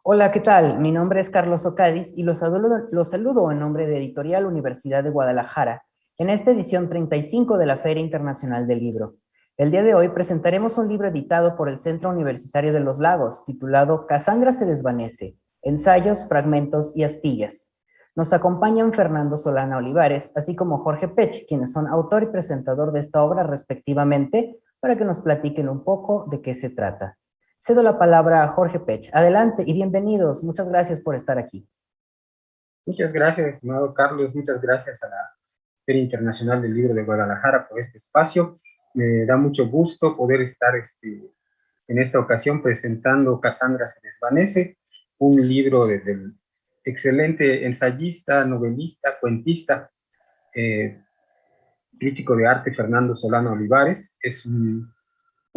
Hola, ¿qué tal? Mi nombre es Carlos Ocadis y los saludo en nombre de Editorial Universidad de Guadalajara en esta edición 35 de la Feria Internacional del Libro. El día de hoy presentaremos un libro editado por el Centro Universitario de los Lagos titulado Casandra se desvanece, ensayos, fragmentos y astillas. Nos acompañan Fernando Solana Olivares, así como Jorge Pech, quienes son autor y presentador de esta obra respectivamente, para que nos platiquen un poco de qué se trata. Cedo la palabra a Jorge Pech. Adelante y bienvenidos. Muchas gracias por estar aquí. Muchas gracias, estimado Carlos. Muchas gracias a la Feria Internacional del Libro de Guadalajara por este espacio. Me da mucho gusto poder estar en esta ocasión presentando Casandra se desvanece, un libro del excelente ensayista, novelista, cuentista, crítico de arte Fernando Solano Olivares. Es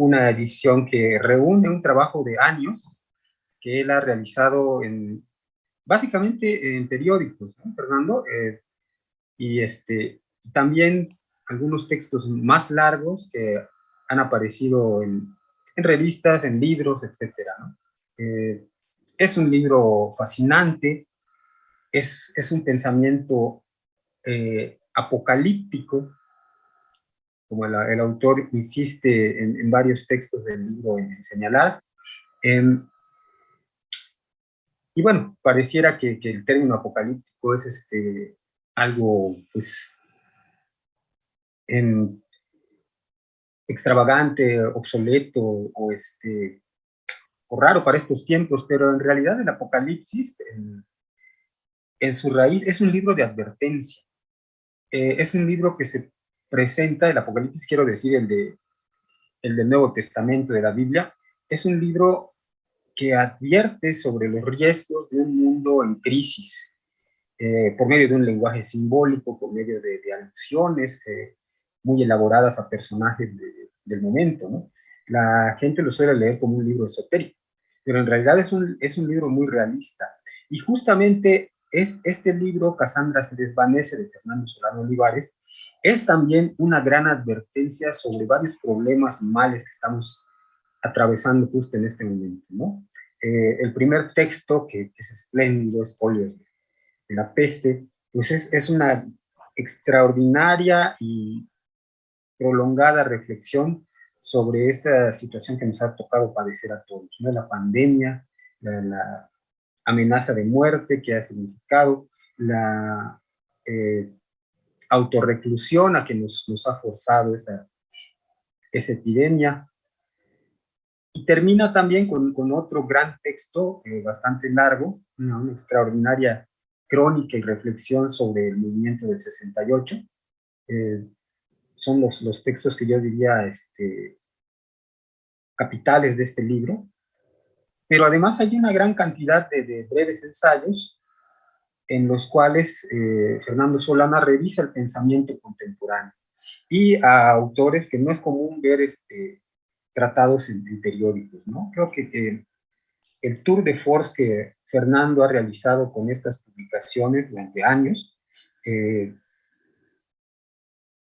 una edición que reúne un trabajo de años que él ha realizado básicamente en periódicos, ¿no, Fernando? Y también algunos textos más largos que han aparecido en revistas, en libros, etcétera, ¿no? Es un libro fascinante, es un pensamiento apocalíptico, como el autor insiste en varios textos del libro en señalar. Y bueno, pareciera que el término apocalíptico es algo pues en extravagante, obsoleto o raro para estos tiempos, pero en realidad el Apocalipsis en su raíz es un libro de advertencia. Es un libro que se presenta, el Apocalipsis quiero decir el del Nuevo Testamento de la Biblia, es un libro que advierte sobre los riesgos de un mundo en crisis, por medio de un lenguaje simbólico, por medio de alusiones muy elaboradas a personajes del momento, ¿no? La gente lo suele leer como un libro esotérico, pero en realidad es un libro muy realista. Y justamente este libro, Casandra se desvanece, de Fernando Solano Olivares, es también una gran advertencia sobre varios problemas y males que estamos atravesando justo en este momento, ¿no? El primer texto, que es espléndido, es Óleos de la peste, pues es una extraordinaria y prolongada reflexión sobre esta situación que nos ha tocado padecer a todos, ¿no? La pandemia, la amenaza de muerte que ha significado, la autorreclusión a que nos ha forzado esa epidemia. Y termina también con otro gran texto, bastante largo, una extraordinaria crónica y reflexión sobre el movimiento del 68. Son los textos que yo diría capitales de este libro, pero además hay una gran cantidad de breves ensayos en los cuales Fernando Solana revisa el pensamiento contemporáneo y a autores que no es común ver tratados en periódicos, ¿no? Creo que el tour de force que Fernando ha realizado con estas publicaciones durante años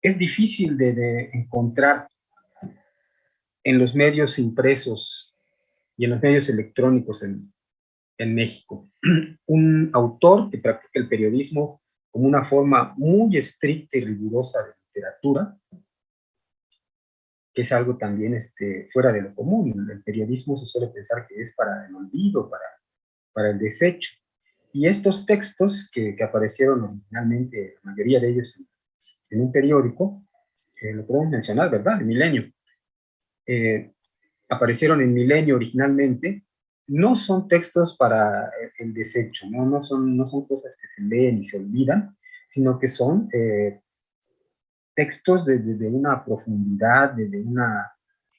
es difícil de encontrar en los medios impresos y en los medios electrónicos en México. Un autor que practica el periodismo como una forma muy estricta y rigurosa de literatura, que es algo también fuera de lo común. El periodismo se suele pensar que es para el olvido, para el desecho. Y estos textos que aparecieron originalmente, la mayoría de ellos en un periódico, lo podemos mencionar, ¿verdad? El Milenio. Aparecieron en Milenio originalmente, no son textos para el desecho, no son cosas que se leen y se olvidan, sino que son textos de una profundidad, de una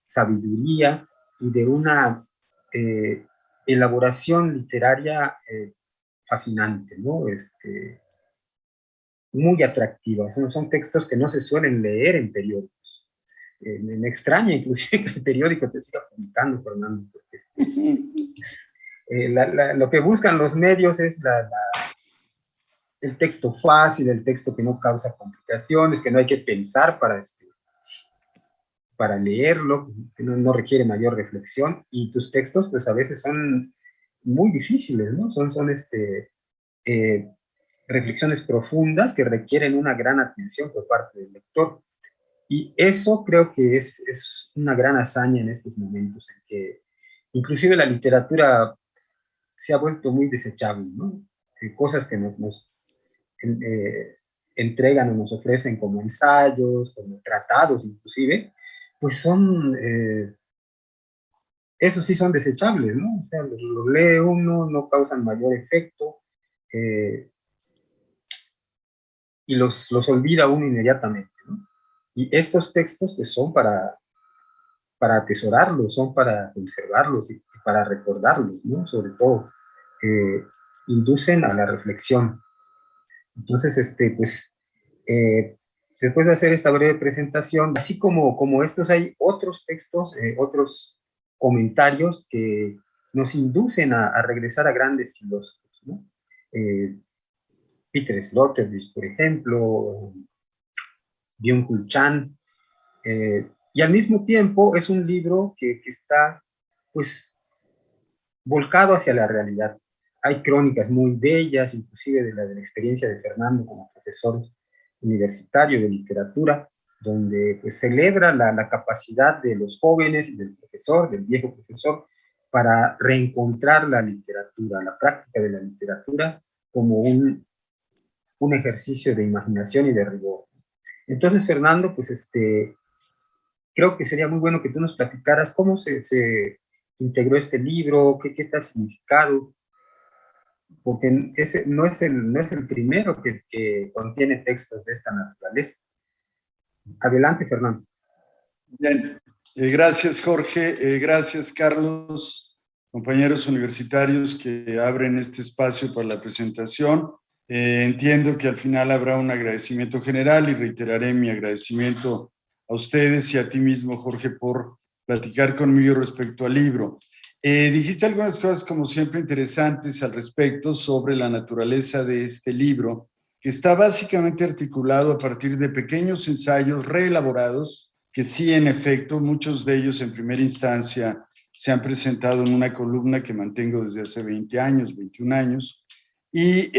sabiduría y de una elaboración literaria fascinante, ¿no? Muy atractiva. Son textos que no se suelen leer en periódicos. Me extraña inclusive que el periódico te siga publicando, Fernando, porque lo que buscan los medios es el texto fácil, el texto que no causa complicaciones, que no hay que pensar para leerlo, que no requiere mayor reflexión, y tus textos pues a veces son muy difíciles, ¿no? Son reflexiones profundas que requieren una gran atención por parte del lector. Y eso creo que es una gran hazaña en estos momentos, en que inclusive la literatura se ha vuelto muy desechable, ¿no? Cosas que nos entregan o nos ofrecen como ensayos, como tratados inclusive, pues esos sí son desechables, ¿no? O sea, los lee uno, no causan mayor efecto, eh, y los olvida uno inmediatamente, ¿no? Y estos textos pues son para atesorarlos, son para conservarlos y para recordarlos, ¿no? Sobre todo, inducen a la reflexión. Entonces, pues, después de hacer esta breve presentación, así como estos, hay otros textos, otros comentarios que nos inducen a regresar a grandes filósofos, ¿no? Peter Sloterdijk, por ejemplo, Byung-Chul Chan, y al mismo tiempo es un libro que está, pues, volcado hacia la realidad. Hay crónicas muy bellas, inclusive de la experiencia de Fernando como profesor universitario de literatura, donde pues, celebra la capacidad de los jóvenes y del profesor, del viejo profesor, para reencontrar la literatura, la práctica de la literatura como un ejercicio de imaginación y de rigor. Entonces, Fernando, pues creo que sería muy bueno que tú nos platicaras cómo se integró este libro, qué te ha significado, porque ese no es el primero que contiene textos de esta naturaleza. Adelante, Fernando. Bien, gracias Jorge, gracias Carlos, compañeros universitarios que abren este espacio para la presentación. Entiendo que al final habrá un agradecimiento general y reiteraré mi agradecimiento a ustedes y a ti mismo, Jorge, por platicar conmigo respecto al libro. Dijiste algunas cosas, como siempre, interesantes al respecto sobre la naturaleza de este libro, que está básicamente articulado a partir de pequeños ensayos reelaborados, que sí, en efecto, muchos de ellos en primera instancia se han presentado en una columna que mantengo desde hace 20 años, 21 años, y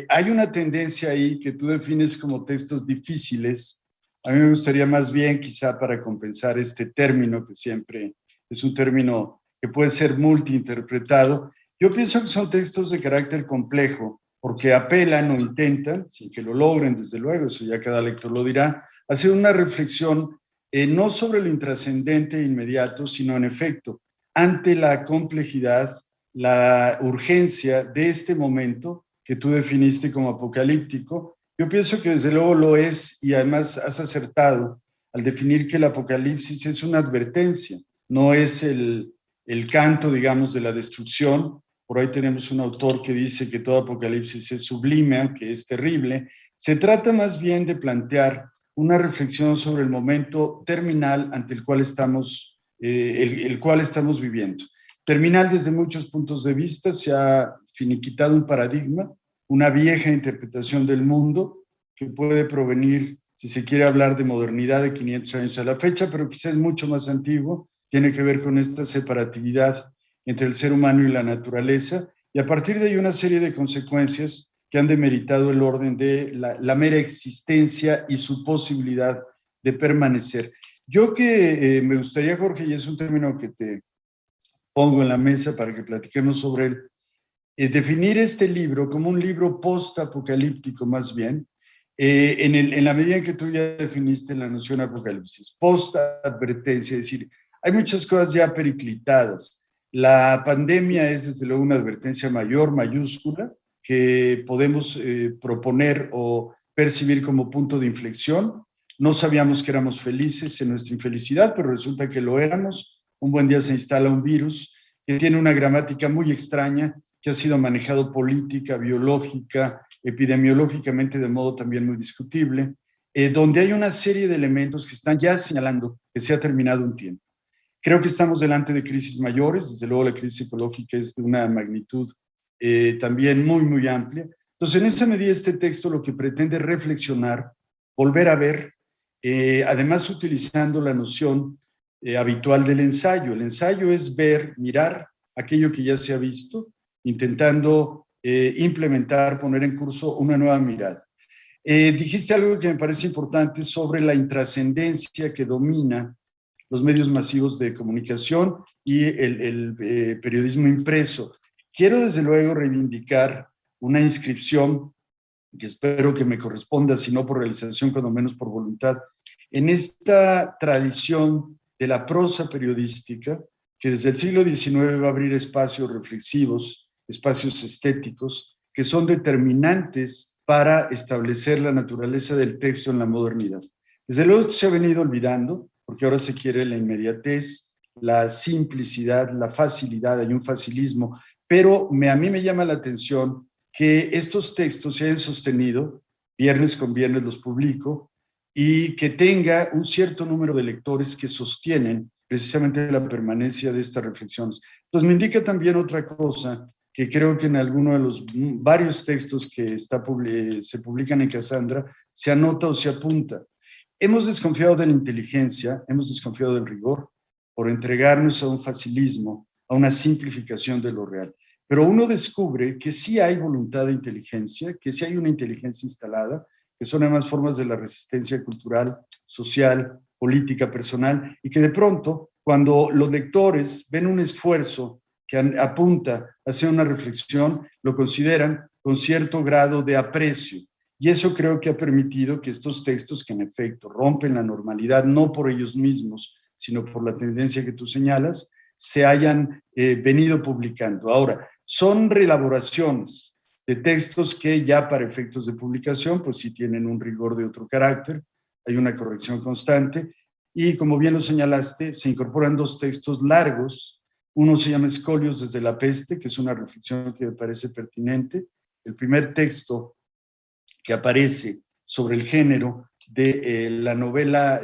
hay una tendencia ahí que tú defines como textos difíciles. A mí me gustaría más bien, quizá para compensar este término, que siempre es un término que puede ser multiinterpretado, yo pienso que son textos de carácter complejo, porque apelan o intentan, sin que lo logren, desde luego, eso ya cada lector lo dirá, hacer una reflexión no sobre lo intrascendente e inmediato, sino en efecto, ante la complejidad, la urgencia de este momento que tú definiste como apocalíptico. Yo pienso que desde luego lo es, y además has acertado al definir que el apocalipsis es una advertencia, no es el canto, digamos, de la destrucción. Por ahí tenemos un autor que dice que todo apocalipsis es sublime, aunque es terrible. Se trata más bien de plantear una reflexión sobre el momento terminal ante el cual estamos, el cual estamos viviendo. Terminal desde muchos puntos de vista, se ha finiquitado un paradigma, una vieja interpretación del mundo que puede provenir, si se quiere hablar de modernidad, de 500 años a la fecha, pero quizás es mucho más antiguo, tiene que ver con esta separatividad entre el ser humano y la naturaleza, y a partir de ahí una serie de consecuencias que han demeritado el orden de la mera existencia y su posibilidad de permanecer. Yo que me gustaría, Jorge, y es un término que te pongo en la mesa para que platiquemos sobre él, definir este libro como un libro post-apocalíptico más bien, en la medida en que tú ya definiste la noción apocalipsis, post-advertencia, es decir, hay muchas cosas ya periclitadas. La pandemia es desde luego una advertencia mayor, mayúscula, que podemos proponer o percibir como punto de inflexión. No sabíamos que éramos felices en nuestra infelicidad, pero resulta que lo éramos. Un buen día se instala un virus que tiene una gramática muy extraña, que ha sido manejado política, biológica, epidemiológicamente de modo también muy discutible, donde hay una serie de elementos que están ya señalando que se ha terminado un tiempo. Creo que estamos delante de crisis mayores, desde luego la crisis ecológica es de una magnitud también muy, muy amplia. Entonces, en esa medida, este texto lo que pretende reflexionar, volver a ver, además utilizando la noción habitual del ensayo. El ensayo es ver, mirar aquello que ya se ha visto, intentando implementar, poner en curso una nueva mirada. Dijiste algo que me parece importante sobre la intrascendencia que domina los medios masivos de comunicación y el periodismo impreso. Quiero desde luego reivindicar una inscripción que espero que me corresponda, si no por realización, cuando menos por voluntad, en esta tradición de la prosa periodística, que desde el siglo XIX va a abrir espacios reflexivos, espacios estéticos, que son determinantes para establecer la naturaleza del texto en la modernidad. Desde luego esto se ha venido olvidando, porque ahora se quiere la inmediatez, la simplicidad, la facilidad, hay un facilismo, pero a mí me llama la atención que estos textos se hayan sostenido, viernes con viernes los publico, y que tenga un cierto número de lectores que sostienen precisamente la permanencia de estas reflexiones. Entonces me indica también otra cosa, que creo que en alguno de los varios textos que se publican en Casandra se anota o se apunta. Hemos desconfiado de la inteligencia, hemos desconfiado del rigor, por entregarnos a un facilismo, a una simplificación de lo real. Pero uno descubre que sí hay voluntad de inteligencia, que sí hay una inteligencia instalada, que son además formas de la resistencia cultural, social, política, personal, y que de pronto, cuando los lectores ven un esfuerzo que apunta hacia una reflexión, lo consideran con cierto grado de aprecio. Y eso creo que ha permitido que estos textos, que en efecto rompen la normalidad, no por ellos mismos, sino por la tendencia que tú señalas, se hayan venido publicando. Ahora, son reelaboraciones de textos que ya para efectos de publicación, pues sí tienen un rigor de otro carácter, hay una corrección constante, y como bien lo señalaste, se incorporan dos textos largos. Uno se llama Escolios desde la peste, que es una reflexión que me parece pertinente. El primer texto que aparece sobre el género de la novela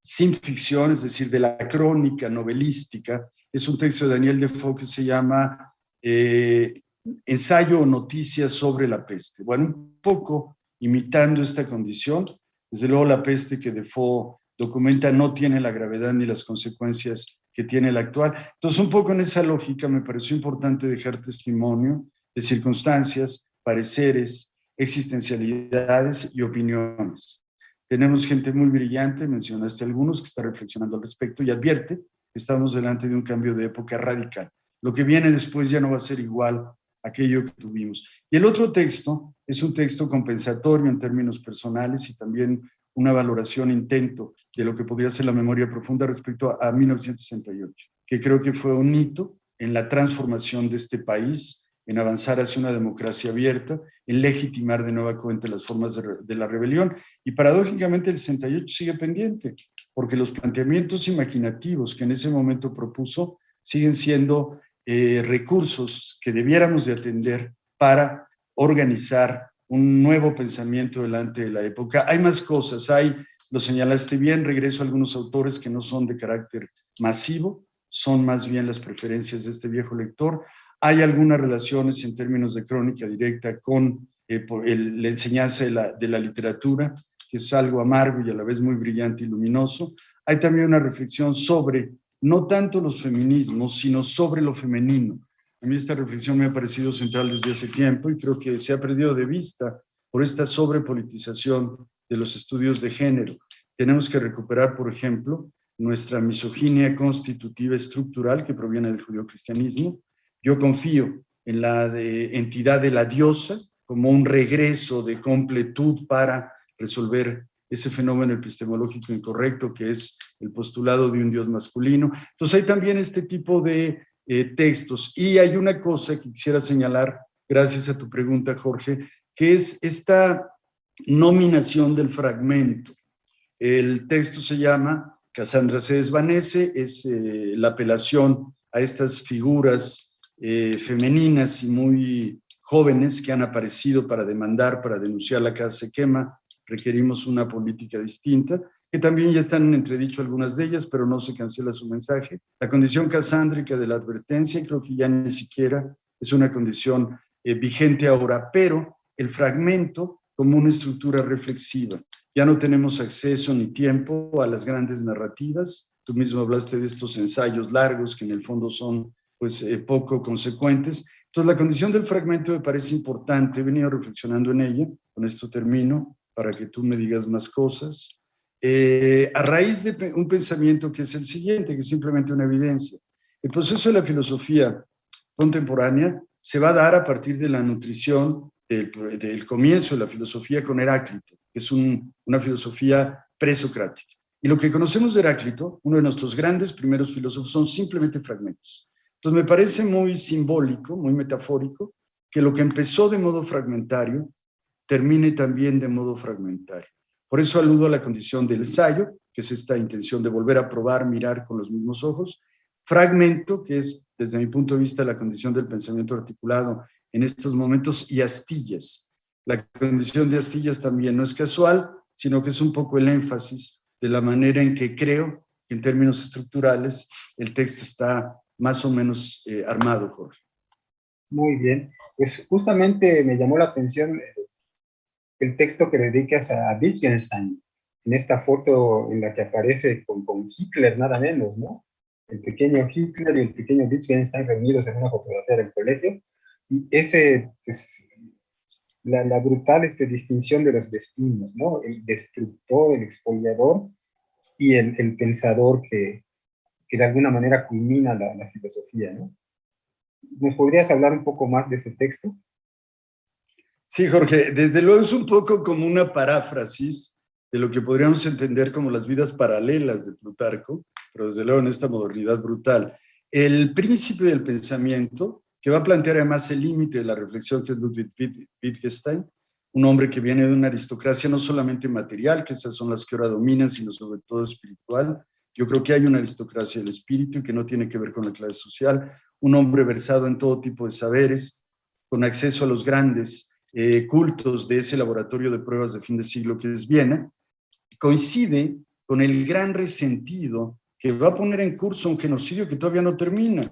sin ficción, es decir, de la crónica novelística, es un texto de Daniel Defoe que se llama Ensayo o noticias sobre la peste. Bueno, un poco imitando esta condición. Desde luego la peste que Defoe documenta no tiene la gravedad ni las consecuencias que tiene la actual. Entonces, un poco en esa lógica me pareció importante dejar testimonio de circunstancias, pareceres, existencialidades y opiniones. Tenemos gente muy brillante, mencionaste algunos, que está reflexionando al respecto y advierte que estamos delante de un cambio de época radical. Lo que viene después ya no va a ser igual a aquello que tuvimos. Y el otro texto es un texto compensatorio en términos personales y también una valoración, intento de lo que podría ser la memoria profunda respecto a 1968, que creo que fue un hito en la transformación de este país, en avanzar hacia una democracia abierta, en legitimar de nueva cuenta las formas de la rebelión. Y paradójicamente el 68 sigue pendiente, porque los planteamientos imaginativos que en ese momento propuso siguen siendo recursos que debiéramos de atender para organizar un nuevo pensamiento delante de la época. Hay más cosas, lo señalaste bien, regreso a algunos autores que no son de carácter masivo, son más bien las preferencias de este viejo lector. Hay algunas relaciones en términos de crónica directa con la enseñanza de la literatura, que es algo amargo y a la vez muy brillante y luminoso. Hay también una reflexión sobre, no tanto los feminismos, sino sobre lo femenino. A mí esta reflexión me ha parecido central desde hace tiempo y creo que se ha perdido de vista por esta sobrepolitización de los estudios de género. Tenemos que recuperar, por ejemplo, nuestra misoginia constitutiva estructural que proviene del judeocristianismo. Yo confío en la entidad de la diosa como un regreso de completud para resolver ese fenómeno epistemológico incorrecto que es el postulado de un dios masculino. Entonces hay también este tipo de textos. Y hay una cosa que quisiera señalar, gracias a tu pregunta, Jorge, que es esta nominación del fragmento. El texto se llama Casandra se desvanece, es la apelación a estas figuras femeninas y muy jóvenes que han aparecido para demandar, para denunciar la casa se quema, requerimos una política distinta, que también ya están en entredicho algunas de ellas, pero no se cancela su mensaje. La condición casándrica de la advertencia creo que ya ni siquiera es una condición vigente ahora, pero el fragmento como una estructura reflexiva. Ya no tenemos acceso ni tiempo a las grandes narrativas. Tú mismo hablaste de estos ensayos largos que en el fondo son pues, poco consecuentes. Entonces, la condición del fragmento me parece importante, he venido reflexionando en ella, con esto termino, para que tú me digas más cosas. A raíz de un pensamiento que es el siguiente, que es simplemente una evidencia. El proceso de la filosofía contemporánea se va a dar a partir de la nutrición del comienzo de la filosofía con Heráclito, que es una filosofía presocrática. Y lo que conocemos de Heráclito, uno de nuestros grandes primeros filósofos, son simplemente fragmentos. Entonces me parece muy simbólico, muy metafórico, que lo que empezó de modo fragmentario termine también de modo fragmentario. Por eso aludo a la condición del ensayo, que es esta intención de volver a probar, mirar con los mismos ojos, fragmento, que es desde mi punto de vista la condición del pensamiento articulado en estos momentos, y astillas. La condición de astillas también no es casual, sino que es un poco el énfasis de la manera en que creo que en términos estructurales el texto está más o menos armado, Jorge. Muy bien. Pues justamente me llamó la atención el texto que dedicas a Wittgenstein, en esta foto en la que aparece con Hitler, nada menos, ¿no? El pequeño Hitler y el pequeño Wittgenstein reunidos en una fotografía del colegio, y ese, pues, la brutal distinción de los destinos, ¿no? El destructor, el expoliador, y el pensador que de alguna manera culmina la filosofía, ¿no? ¿Nos podrías hablar un poco más de ese texto? Sí, Jorge, desde luego es un poco como una paráfrasis de lo que podríamos entender como las vidas paralelas de Plutarco, pero desde luego en esta modernidad brutal. El príncipe del pensamiento, que va a plantear además el límite de la reflexión, que es Ludwig Wittgenstein, un hombre que viene de una aristocracia no solamente material, que esas son las que ahora dominan, sino sobre todo espiritual. Yo creo que hay una aristocracia del espíritu y que no tiene que ver con la clase social, un hombre versado en todo tipo de saberes, con acceso a los grandes cultos de ese laboratorio de pruebas de fin de siglo que es Viena, coincide con el gran resentido que va a poner en curso un genocidio que todavía no termina,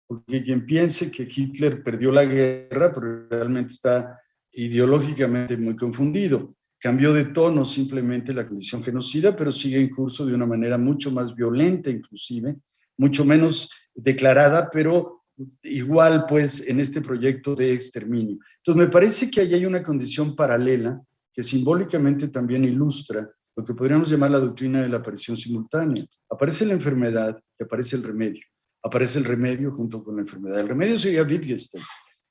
porque quien piense que Hitler perdió la guerra, pero realmente está ideológicamente muy confundido. Cambió de tono simplemente la condición genocida, pero sigue en curso de una manera mucho más violenta inclusive, mucho menos declarada, pero igual pues en este proyecto de exterminio. Entonces me parece que ahí hay una condición paralela que simbólicamente también ilustra lo que podríamos llamar la doctrina de la aparición simultánea. Aparece la enfermedad y aparece el remedio. Aparece el remedio junto con la enfermedad. El remedio sería Wittgenstein,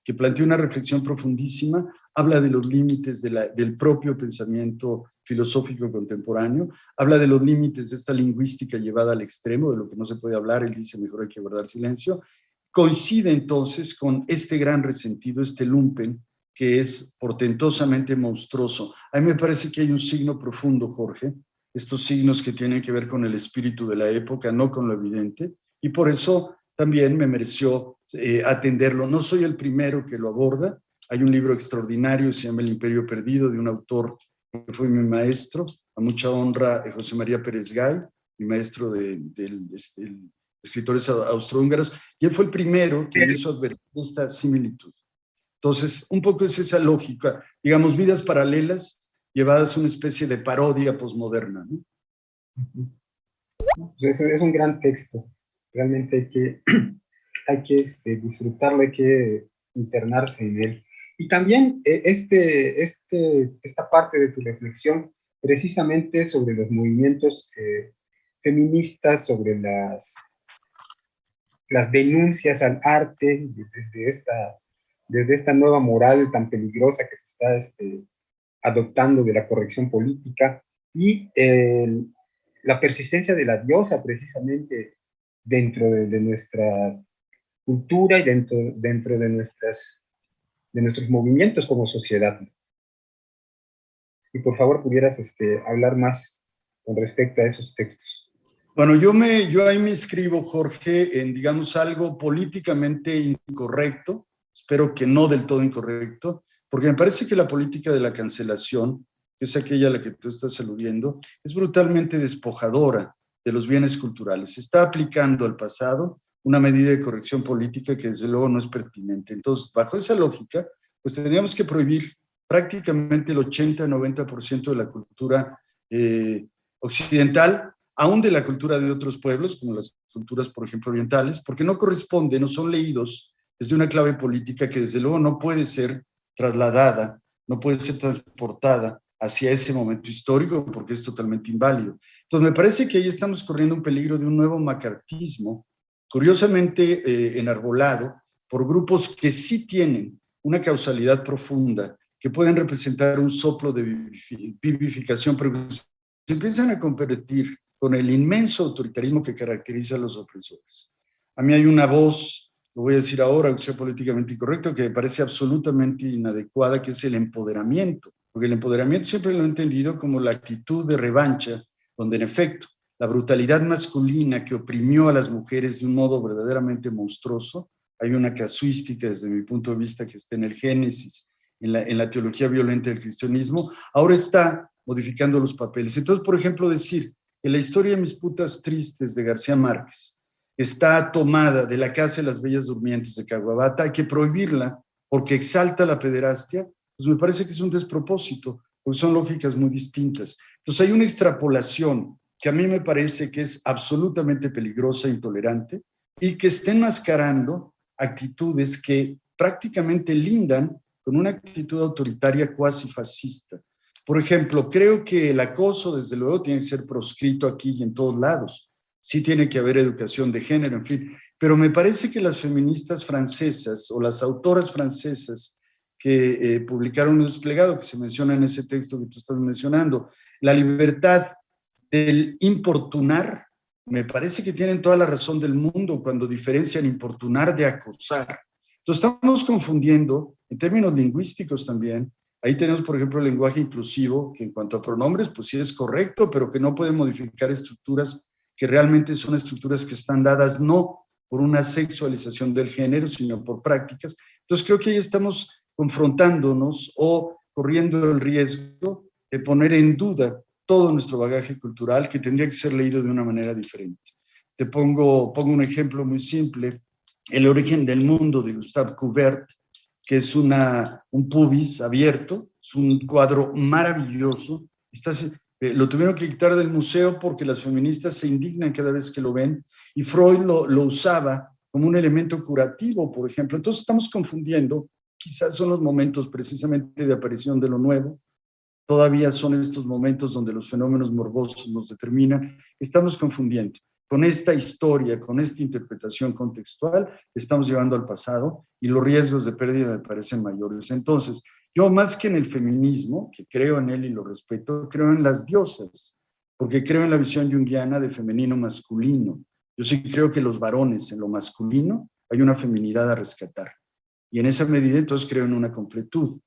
que plantea una reflexión profundísima, habla de los límites del propio pensamiento filosófico contemporáneo, habla de los límites de esta lingüística llevada al extremo, de lo que no se puede hablar, él dice mejor hay que guardar silencio. Coincide entonces con este gran resentido, este lumpen, que es portentosamente monstruoso. A mí me parece que hay un signo profundo, Jorge, estos signos que tienen que ver con el espíritu de la época, no con lo evidente, y por eso también me mereció atenderlo. No soy el primero que lo aborda, hay un libro extraordinario, se llama El Imperio Perdido, de un autor que fue mi maestro, a mucha honra, José María Pérez Gay, mi maestro de escritores austrohúngaros, y él fue el primero que me hizo advertir esta similitud. Entonces, un poco es esa lógica, digamos, vidas paralelas llevadas a una especie de parodia posmoderna, ¿no? Pues es un gran texto, realmente hay que disfrutarlo, hay que internarse en él. Y también esta parte de tu reflexión, precisamente sobre los movimientos feministas, sobre las denuncias al arte, desde esta nueva moral tan peligrosa que se está adoptando de la corrección política, y la persistencia de la diosa precisamente dentro de nuestra cultura y dentro de nuestros movimientos como sociedad. Y por favor pudieras hablar más con respecto a esos textos. Bueno, yo ahí me inscribo, Jorge, en, digamos, algo políticamente incorrecto, espero que no del todo incorrecto, porque me parece que la política de la cancelación, que es aquella a la que tú estás aludiendo, es brutalmente despojadora de los bienes culturales. Se está aplicando al pasado una medida de corrección política que desde luego no es pertinente. Entonces, bajo esa lógica, pues tendríamos que prohibir prácticamente el 80-90% de la cultura occidental, aún de la cultura de otros pueblos, como las culturas, por ejemplo, orientales, porque no corresponde, no son leídos desde una clave política que desde luego no puede ser trasladada, no puede ser transportada hacia ese momento histórico porque es totalmente inválido. Entonces me parece que ahí estamos corriendo un peligro de un nuevo macartismo, curiosamente enarbolado por grupos que sí tienen una causalidad profunda, que pueden representar un soplo de vivificación, pero que se empiezan a convertir con el inmenso autoritarismo que caracteriza a los opresores. A mí hay una voz, lo voy a decir ahora, aunque sea políticamente incorrecto, que me parece absolutamente inadecuada, que es el empoderamiento, porque el empoderamiento siempre lo he entendido como la actitud de revancha, donde en efecto la brutalidad masculina que oprimió a las mujeres de un modo verdaderamente monstruoso, hay una casuística desde mi punto de vista que está en el Génesis, en la teología violenta del cristianismo, ahora está modificando los papeles. Entonces, por ejemplo, decir que la historia de Mis putas tristes de García Márquez está tomada de La casa de las bellas durmientes de Caguabata, hay que prohibirla porque exalta la pederastia, pues me parece que es un despropósito, porque son lógicas muy distintas. Entonces hay una extrapolación que a mí me parece que es absolutamente peligrosa e intolerante y que está enmascarando actitudes que prácticamente lindan con una actitud autoritaria cuasi fascista. Por ejemplo, creo que el acoso, desde luego, tiene que ser proscrito aquí y en todos lados. Sí tiene que haber educación de género, en fin. Pero me parece que las feministas francesas o las autoras francesas que publicaron un desplegado que se menciona en ese texto que tú estás mencionando, la libertad del importunar, me parece que tienen toda la razón del mundo cuando diferencian importunar de acosar. Entonces estamos confundiendo, en términos lingüísticos también, ahí tenemos, por ejemplo, el lenguaje inclusivo, que en cuanto a pronombres, pues sí es correcto, pero que no puede modificar estructuras que realmente son estructuras que están dadas no por una sexualización del género, sino por prácticas. Entonces creo que ahí estamos confrontándonos o corriendo el riesgo de poner en duda todo nuestro bagaje cultural que tendría que ser leído de una manera diferente. Te pongo un ejemplo muy simple. El origen del mundo de Gustave Courbet, que es un pubis abierto, es un cuadro maravilloso. Lo tuvieron que quitar del museo porque las feministas se indignan cada vez que lo ven, y Freud lo usaba como un elemento curativo, por ejemplo. Entonces estamos confundiendo, quizás son los momentos precisamente de aparición de lo nuevo, todavía son estos momentos donde los fenómenos morbosos nos determinan, estamos confundiendo. Con esta historia, con esta interpretación contextual, estamos llevando al pasado y los riesgos de pérdida me parecen mayores. Entonces, yo más que en el feminismo, que creo en él y lo respeto, creo en las diosas, porque creo en la visión junguiana de femenino masculino. Yo sí creo que los varones, en lo masculino, hay una feminidad a rescatar. Y en esa medida, entonces, creo en una completud.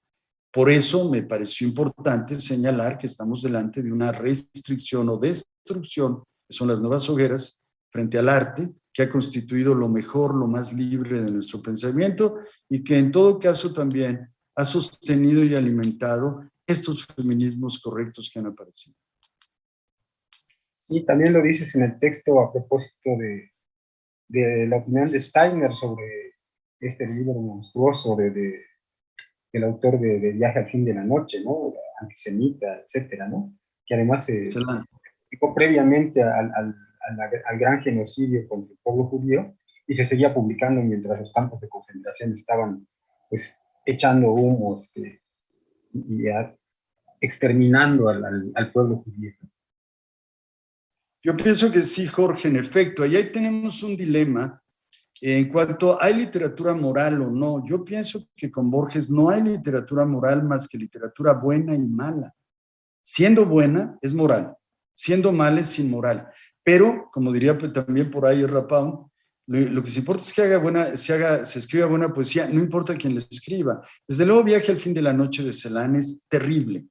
Por eso me pareció importante señalar que estamos delante de una restricción o destrucción, que son las nuevas hogueras, frente al arte, que ha constituido lo mejor, lo más libre de nuestro pensamiento y que en todo caso también ha sostenido y alimentado estos feminismos correctos que han aparecido. Y también lo dices en el texto a propósito de la opinión de Steiner sobre este libro monstruoso el autor de Viaje al fin de la noche, ¿no? Antisemita, etcétera, ¿no? Que además se publicó previamente al gran genocidio contra el pueblo judío y se seguía publicando mientras los campos de concentración estaban, pues, echando humo y exterminando al pueblo judío. Yo pienso que sí, Jorge, en efecto, ahí tenemos un dilema en cuanto ¿hay literatura moral o no? Yo pienso que con Borges no hay literatura moral más que literatura buena y mala. Siendo buena es moral, siendo mala es inmoral. Pero, como diría pues, también por ahí Rapaun, lo que se importa es que se escriba buena poesía, no importa quién la escriba. Desde luego, Viaje al fin de la noche de Celan es terrible.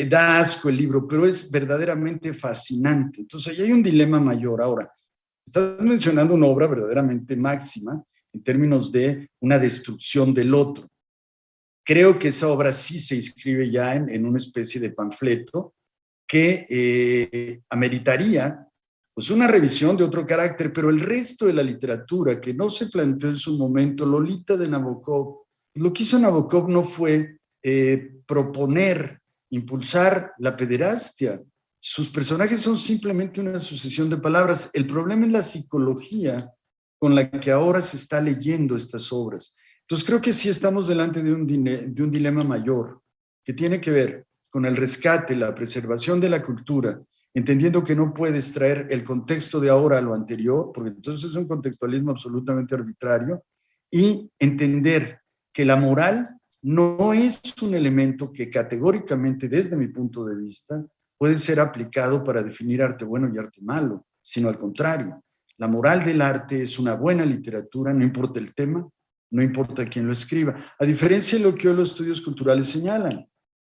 Da asco el libro, pero es verdaderamente fascinante. Entonces, ahí hay un dilema mayor. Ahora, estás mencionando una obra verdaderamente máxima en términos de una destrucción del otro. Creo que esa obra sí se inscribe ya en una especie de panfleto que ameritaría pues una revisión de otro carácter, pero el resto de la literatura que no se planteó en su momento, Lolita de Nabokov, lo que hizo Nabokov no fue proponer, impulsar la pederastia. Sus personajes son simplemente una sucesión de palabras. El problema es la psicología con la que ahora se está leyendo estas obras. Entonces creo que sí estamos delante de un dilema mayor, que tiene que ver con el rescate, la preservación de la cultura, entendiendo que no puedes traer el contexto de ahora a lo anterior, porque entonces es un contextualismo absolutamente arbitrario, y entender que la moral no es un elemento que categóricamente, desde mi punto de vista, puede ser aplicado para definir arte bueno y arte malo, sino al contrario. La moral del arte es una buena literatura, no importa el tema, no importa quién lo escriba. A diferencia de lo que hoy los estudios culturales señalan.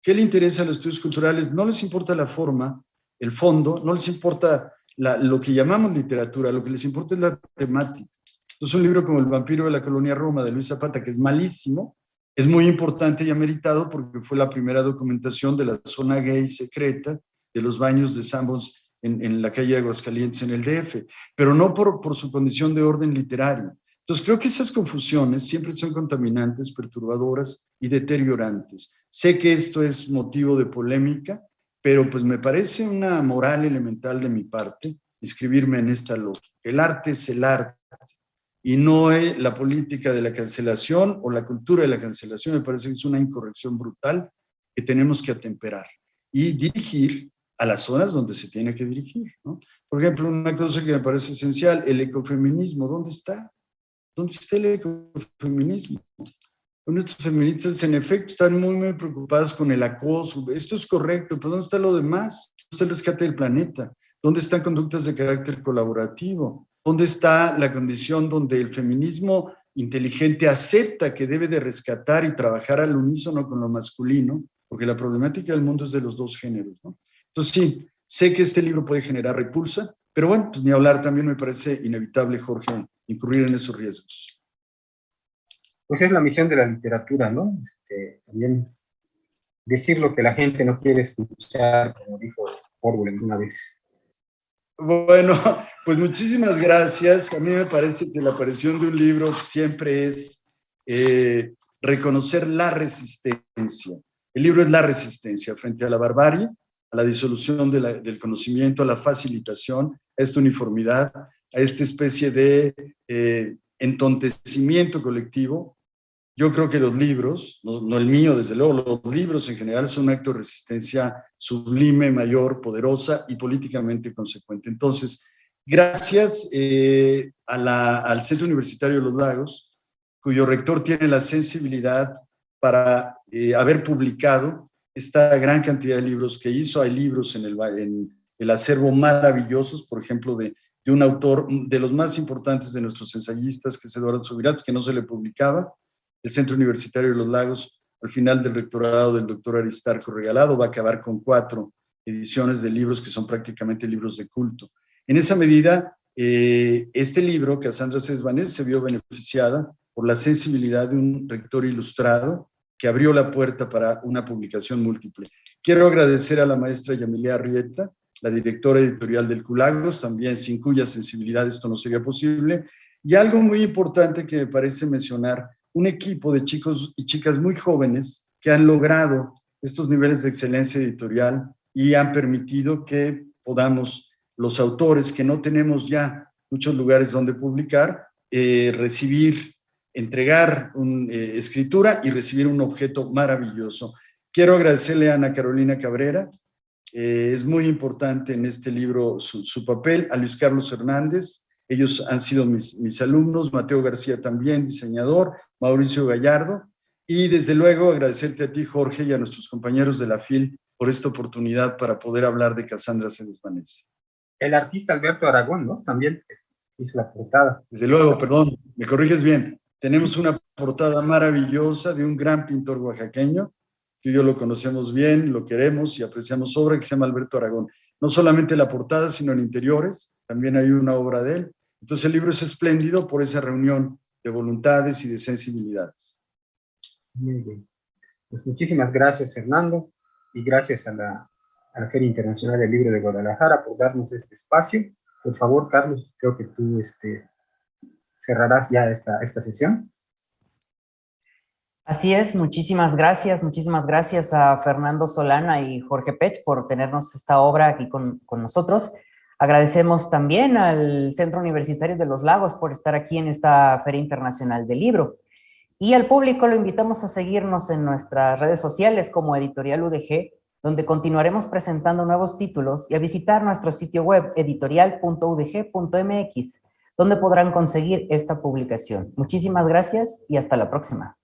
¿Qué le interesa a los estudios culturales? No les importa la forma, el fondo, no les importa lo que llamamos literatura, lo que les importa es la temática. Entonces, un libro como El vampiro de la colonia Roma, de Luis Zapata, que es malísimo, es muy importante y ameritado porque fue la primera documentación de la zona gay secreta de los baños de Sambos en la calle de Aguascalientes, en el DF, pero no por su condición de orden literario. Entonces, creo que esas confusiones siempre son contaminantes, perturbadoras y deteriorantes. Sé que esto es motivo de polémica, pero pues me parece una moral elemental de mi parte inscribirme en esta lógica. El arte es el arte y no es la política de la cancelación o la cultura de la cancelación. Me parece que es una incorrección brutal que tenemos que atemperar y dirigir a las zonas donde se tiene que dirigir, ¿no? Por ejemplo, una cosa que me parece esencial, el ecofeminismo, ¿dónde está? ¿Dónde está el ecofeminismo? Nuestros feministas, en efecto, están muy preocupadas con el acoso. Esto es correcto, pero ¿dónde está lo demás? ¿Dónde está el rescate del planeta? ¿Dónde están conductas de carácter colaborativo? ¿Dónde está la condición donde el feminismo inteligente acepta que debe de rescatar y trabajar al unísono con lo masculino? Porque la problemática del mundo es de los dos géneros, ¿no? Entonces, sí, sé que este libro puede generar repulsa, pero bueno, pues ni hablar, también me parece inevitable, Jorge, incurrir en esos riesgos. Pues es la misión de la literatura, ¿no? También decir lo que la gente no quiere escuchar, como dijo Orwell alguna vez. Bueno, pues muchísimas gracias. A mí me parece que la aparición de un libro siempre es reconocer la resistencia. El libro es la resistencia frente a la barbarie, a la disolución del conocimiento, a la facilitación, a esta uniformidad, a esta especie de entontecimiento colectivo. Yo creo que los libros, no el mío desde luego, los libros en general son un acto de resistencia sublime, mayor, poderosa y políticamente consecuente. Entonces, gracias al Centro Universitario de los Lagos, cuyo rector tiene la sensibilidad para haber publicado esta gran cantidad de libros que hizo. Hay libros en el acervo maravillosos, por ejemplo, de un autor de los más importantes de nuestros ensayistas, que es Eduardo Subirats, que no se le publicaba. El Centro Universitario de los Lagos, al final del rectorado del doctor Aristarco Regalado, va a acabar con 4 ediciones de libros que son prácticamente libros de culto. En esa medida, este libro, Cassandra C. Desvanés, se vio beneficiada por la sensibilidad de un rector ilustrado que abrió la puerta para una publicación múltiple. Quiero agradecer a la maestra Yamilia Arrieta, la directora editorial del Culagos, también sin cuya sensibilidad esto no sería posible. Y algo muy importante que me parece mencionar, un equipo de chicos y chicas muy jóvenes que han logrado estos niveles de excelencia editorial y han permitido que podamos, los autores que no tenemos ya muchos lugares donde publicar, recibir, entregar escritura y recibir un objeto maravilloso. Quiero agradecerle a Ana Carolina Cabrera, es muy importante en este libro su papel, a Luis Carlos Hernández. Ellos han sido mis alumnos, Mateo García también, diseñador, Mauricio Gallardo, y desde luego agradecerte a ti, Jorge, y a nuestros compañeros de la FIL por esta oportunidad para poder hablar de Cassandra C. Desvanés. El artista Alberto Aragón, ¿no? También hizo la portada. Desde luego, perdón, me corriges bien. Tenemos una portada maravillosa de un gran pintor oaxaqueño, que yo lo conocemos bien, lo queremos y apreciamos su obra, que se llama Alberto Aragón. No solamente la portada, sino en interiores, también hay una obra de él. Entonces el libro es espléndido por esa reunión de voluntades y de sensibilidades. Muy bien. Pues muchísimas gracias, Fernando, y gracias a la Feria Internacional del Libro de Guadalajara por darnos este espacio. Por favor, Carlos, creo que tú cerrarás ya esta sesión. Así es, muchísimas gracias a Fernando Solana y Jorge Pech por tenernos esta obra aquí con nosotros. Agradecemos también al Centro Universitario de los Lagos por estar aquí en esta Feria Internacional del Libro. Y al público lo invitamos a seguirnos en nuestras redes sociales como Editorial UDG, donde continuaremos presentando nuevos títulos, y a visitar nuestro sitio web editorial.udg.mx, donde podrán conseguir esta publicación. Muchísimas gracias y hasta la próxima.